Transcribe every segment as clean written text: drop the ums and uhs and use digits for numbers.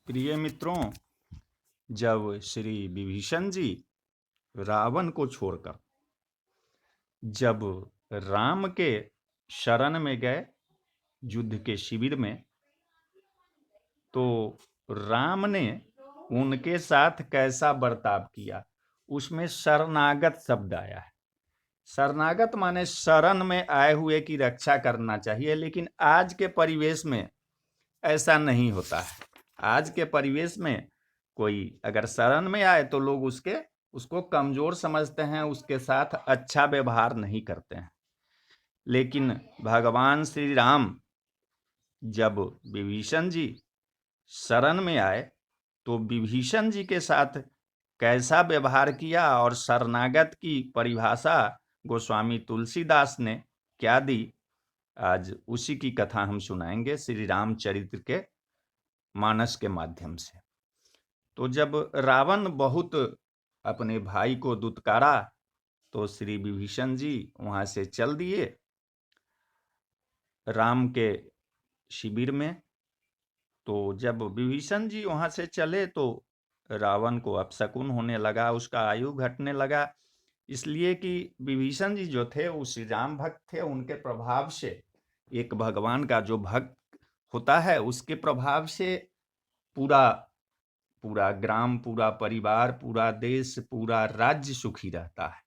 प्रिय मित्रों, जब श्री विभीषण जी रावण को छोड़कर जब राम के शरण में गए युद्ध के शिविर में, तो राम ने उनके साथ कैसा बर्ताव किया, उसमें शरणागत शब्द आया है। शरणागत माने शरण में आए हुए की रक्षा करना चाहिए, लेकिन आज के परिवेश में ऐसा नहीं होता है। आज के परिवेश में कोई अगर शरण में आए तो लोग उसको कमजोर समझते हैं, उसके साथ अच्छा व्यवहार नहीं करते हैं। लेकिन भगवान श्री राम जब विभीषण जी शरण में आए तो विभीषण जी के साथ कैसा व्यवहार किया और शरणागत की परिभाषा गोस्वामी तुलसीदास ने क्या दी, आज उसी की कथा हम सुनाएंगे श्री रामचरित्र के मानस के माध्यम से। तो जब रावण बहुत अपने भाई को दुत्कारा तो श्री विभीषण जी वहां से चल दिए राम के शिविर में। तो जब विभीषण जी वहां से चले तो रावण को अपशकुन होने लगा, उसका आयु घटने लगा, इसलिए कि विभीषण जी जो थे वो श्री राम भक्त थे। उनके प्रभाव से, एक भगवान का जो भक्त होता है उसके प्रभाव से पूरा पूरा ग्राम, पूरा परिवार, पूरा देश, पूरा राज्य सुखी रहता है।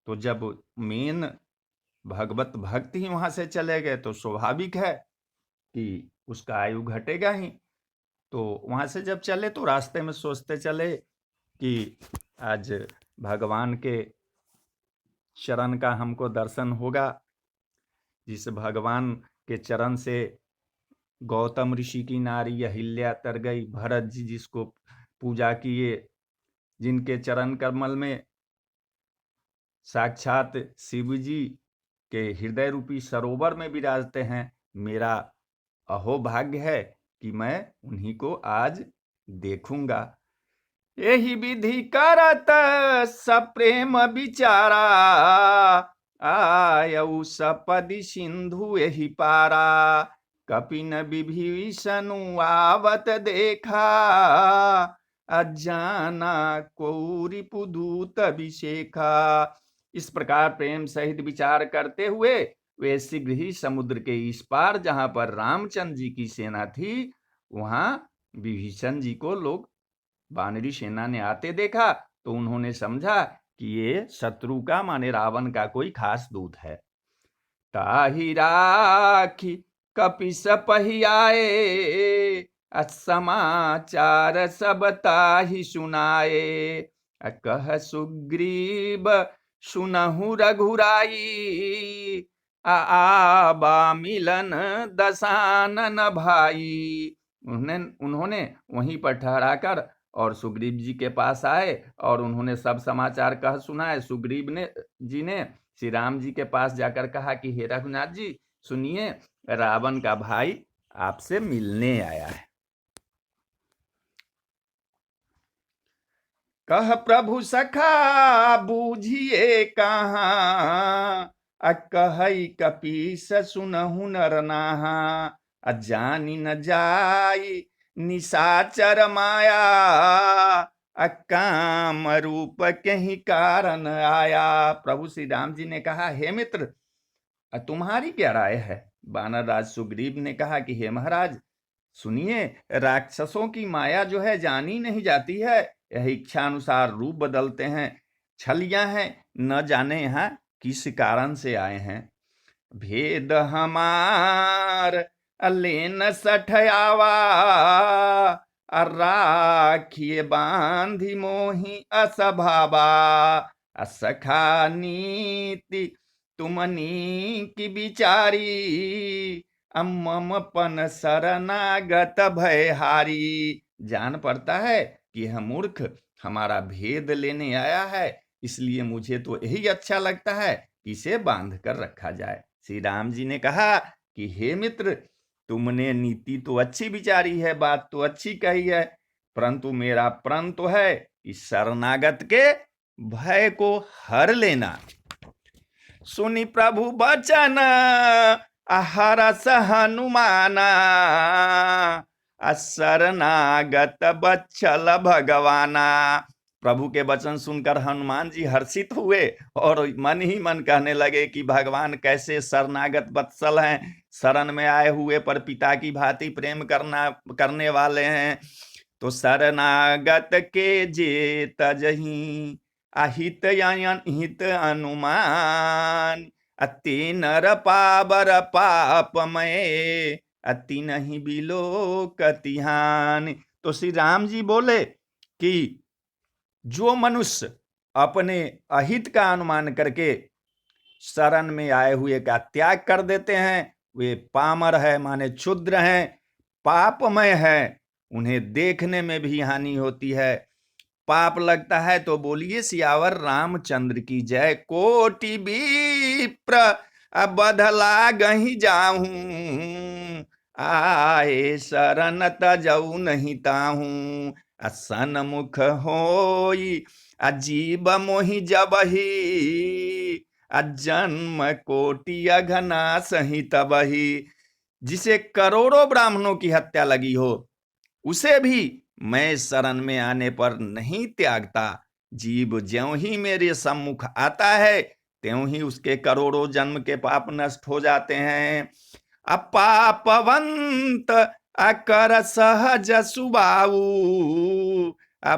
तो जब मेन भगवत भक्त ही वहां से चले गए तो स्वाभाविक है कि उसका आयु घटेगा ही। तो वहां से जब चले तो रास्ते में सोचते चले कि आज भगवान के चरण का हमको दर्शन होगा, जिस भगवान के चरण से गौतम ऋषि की नारी अहिल्या तर गई, भरत जी जिसको पूजा किए, जिनके चरण कमल में साक्षात शिव जी के हृदय रूपी सरोवर में विराजते हैं। मेरा अहोभाग्य है कि मैं उन्हीं को आज देखूंगा। यही विधि करत सप्रेम विचारा, आयऊ सपदि सिंधु यही पारा। कपिन विभीषण आवत देखा, अजाना कोरी पुदूत अभिषेखा। इस प्रकार प्रेम सहित विचार करते हुए वे शीघ्र ही समुद्र के इस पार, जहां पर रामचंद्र जी की सेना थी, वहां विभीषण जी को लोग वानरी सेना ने आते देखा तो उन्होंने समझा कि ये शत्रु का माने रावण का कोई खास दूत है। ताहि राखी कपिस पहियाए, समाचार सब ताहि सुनाए। कह सुग्रीव सुनहु रघुराई, आबा मिलन दशानन भाई। उन्होंने वहीं पर ठहराकर और सुग्रीव जी के पास आए और उन्होंने सब समाचार कह सुनाए। सुग्रीव जी ने श्री राम जी के पास जाकर कहा कि हे रघुनाथ जी सुनिए, रावण का भाई आपसे मिलने आया है। कह प्रभु सखा बूझिए कहाँ, कहि कपीस सुनहु नर नाहा। अजानी न जाई निशाचर माया, काम रूप के ही कारण आया। प्रभु श्री राम जी ने कहा, हे मित्र, तुम्हारी क्या राय है? बानर राज सुग्रीव ने कहा कि हे महाराज सुनिए, राक्षसों की माया जो है जानी नहीं जाती है। यह इच्छा अनुसार रूप बदलते हैं, छलियां हैं, न जाने यहाँ किस कारण से आए हैं। भेद हमार लेन सठयावा, राखिए बांधी मोही असभावा। असखा नीति तुमनी की बिचारी, मम पन शरणागत भयहारी। जान पड़ता है कि यह मूर्ख हमारा भेद लेने आया है, इसलिए मुझे तो यही अच्छा लगता है कि इसे बांध कर रखा जाए। श्री राम जी ने कहा कि हे मित्र, तुमने नीति तो अच्छी विचारी है, बात तो अच्छी कही है, परंतु मेरा प्रण तो है कि शरणागत के भय को हर लेना। सुनि प्रभु बचन हरस हनुमाना, शरणागत बत्सल भगवाना। प्रभु के वचन सुनकर हनुमान जी हर्षित हुए और मन ही मन कहने लगे कि भगवान कैसे शरणागत वत्सल हैं, शरण में आए हुए पर पिता की भांति प्रेम करने वाले हैं। तो शरणागत के जे तजही अहित हित अनुमान, अति नर पावर पापमय अति नहीं बिलो कतिहान। तो श्री राम जी बोले कि जो मनुष्य अपने अहित का अनुमान करके शरण में आए हुए का त्याग कर देते हैं, वे पामर है, माने क्षुद्र हैं, पापमय है, उन्हें देखने में भी हानि होती है, पाप लगता है। तो बोलिए सियावर रामचंद्र की जय। कोटि विप्र बदला गही जाऊं, आए शरण तजऊ नहीं ताहूं, सन्मुख होई अजीब मोहि जबही, जन्म कोटि अघना सही तबही। जिसे करोड़ों ब्राह्मणों की हत्या लगी हो, उसे भी मैं शरण में आने पर नहीं त्यागता। जीव ज्यों ही मेरे सम्मुख आता है, त्यों ही उसके करोड़ों जन्म के पाप नष्ट हो जाते हैं। अपापवंत अकर सहज सुबाऊ,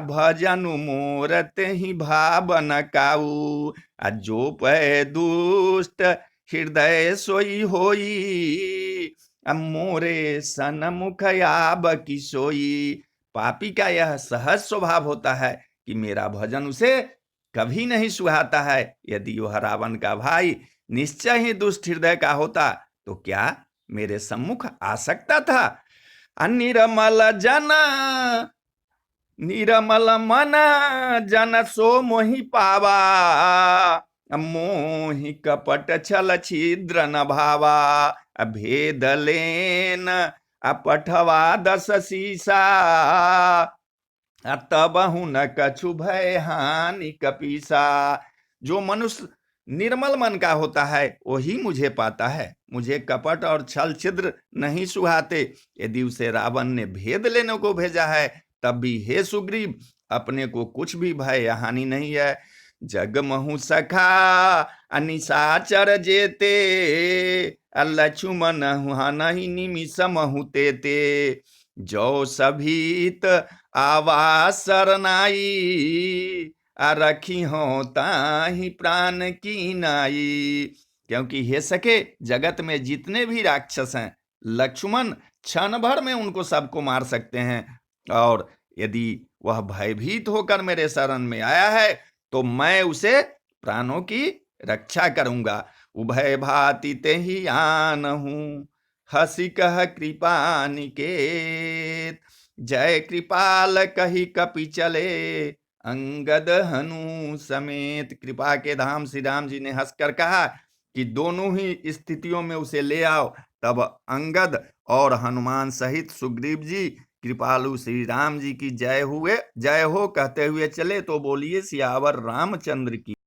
भजन मोरत ही भावन काऊ, जो पै दुष्ट हृदय सोई होई, मोरे सन्मुख आब की सोई। पापी का यह सहज स्वभाव होता है कि मेरा भजन उसे कभी नहीं सुहाता है। यदि वह रावण का भाई निश्चय ही दुष्ट हृदय का होता तो क्या मेरे सम्मुख आ सकता था। निर्मल जन निर्मल मन जन सो मोहि पावा, मोहि कपट छल छिद्र न भावा, भेद लेन अपठवा 10 सीसा, तबहु न कछु भय हानि कपीसा। जो मनुष्य निर्मल मन का होता है वही मुझे पाता है, मुझे कपट और छल छिद्र नहीं सुहाते। यदि उसे रावण ने भेद लेने को भेजा है तब भी हे सुग्रीव अपने को कुछ भी भय हानि नहीं है। जग महु सखा अनिसाचर जेते, लक्ष्मण नहीं निमिष महु तेते, जो सभीत आवास सरनाई, रखी हो ताहि प्राण की नाई। क्योंकि हे सके जगत में जितने भी राक्षस हैं, लक्ष्मण क्षण भर में उनको सबको मार सकते हैं, और यदि वह भयभीत होकर मेरे शरण में आया है तो मैं उसे प्राणों की रक्षा करूंगा। उभय भाति ते ही आन हूं, हसी कह कृपा निकेत, जय कृपाल कही कपि चले, अंगद हनु समेत। कृपा के धाम श्री राम जी ने हंसकर कहा कि दोनों ही स्थितियों में उसे ले आओ। तब अंगद और हनुमान सहित सुग्रीव जी कृपालु श्री राम जी की जय हो कहते हुए चले। तो बोलिए सियावर रामचंद्र की।